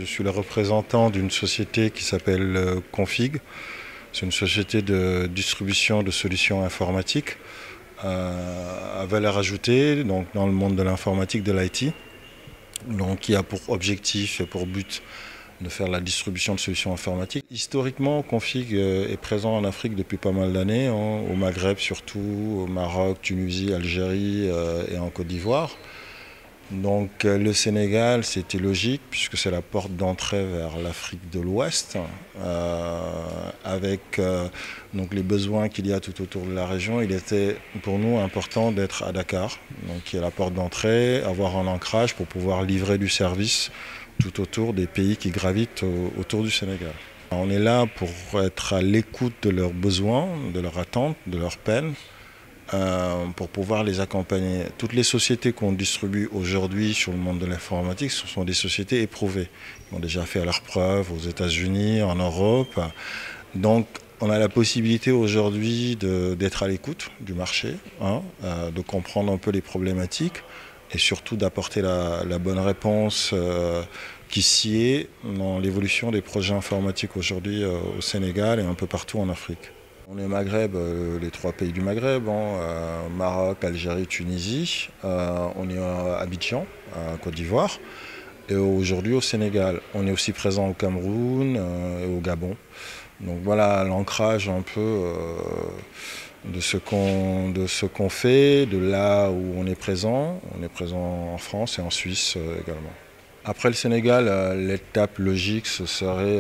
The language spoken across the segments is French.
suis le représentant d'une société qui s'appelle Config. C'est une société de distribution de solutions informatiques à valeur ajoutée donc dans le monde de l'informatique, de l'IT, donc qui a pour objectif et pour but de faire la distribution de solutions informatiques. Historiquement, Config est présent en Afrique depuis pas mal d'années, au Maghreb surtout, au Maroc, Tunisie, Algérie et en Côte d'Ivoire. Donc le Sénégal, c'était logique puisque c'est la porte d'entrée vers l'Afrique de l'Ouest, avec donc les besoins qu'il y a tout autour de la région. Il était pour nous important d'être à Dakar, donc qui est la porte d'entrée, avoir un ancrage pour pouvoir livrer du service tout autour des pays qui gravitent autour du Sénégal. On est là pour être à l'écoute de leurs besoins, de leurs attentes, de leurs peines, pour pouvoir les accompagner. Toutes les sociétés qu'on distribue aujourd'hui sur le monde de l'informatique, ce sont des sociétés éprouvées. Ils ont déjà fait leurs preuves aux États-Unis, en Europe. Donc on a la possibilité aujourd'hui d'être à l'écoute du marché, de comprendre un peu les problématiques et surtout d'apporter la bonne réponse qui sied dans l'évolution des projets informatiques aujourd'hui au Sénégal et un peu partout en Afrique. On est Maghreb, les trois pays du Maghreb, Maroc, Algérie, Tunisie. On est à Abidjan, à Côte d'Ivoire, et aujourd'hui au Sénégal. On est aussi présent au Cameroun et au Gabon. Donc voilà l'ancrage un peu de ce qu'on fait, de là où on est présent. On est présent en France et en Suisse également. Après le Sénégal, l'étape logique, ce serait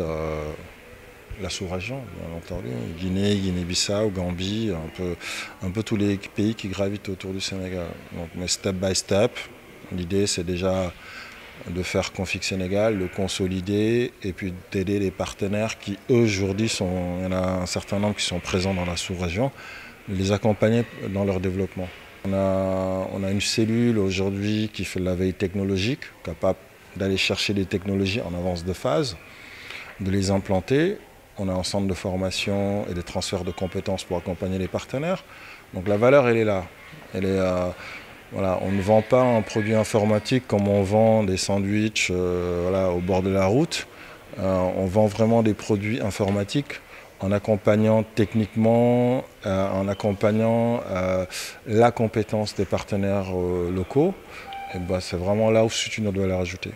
la sous-région, bien entendu. Guinée, Guinée-Bissau, Gambie, un peu tous les pays qui gravitent autour du Sénégal. Donc, mais step by step, l'idée c'est déjà de faire Config Sénégal, de consolider et puis d'aider les partenaires qui aujourd'hui il y en a un certain nombre qui sont présents dans la sous-région, les accompagner dans leur développement. On a une cellule aujourd'hui qui fait de la veille technologique, capable d'aller chercher des technologies en avance de phase, de les implanter. On a un centre de formation et des transferts de compétences pour accompagner les partenaires. Donc la valeur, elle est là. Voilà, on ne vend pas un produit informatique comme on vend des sandwichs au bord de la route. On vend vraiment des produits informatiques en accompagnant techniquement, en accompagnant la compétence des partenaires locaux. Et c'est vraiment là où c'est une autre valeur ajoutée.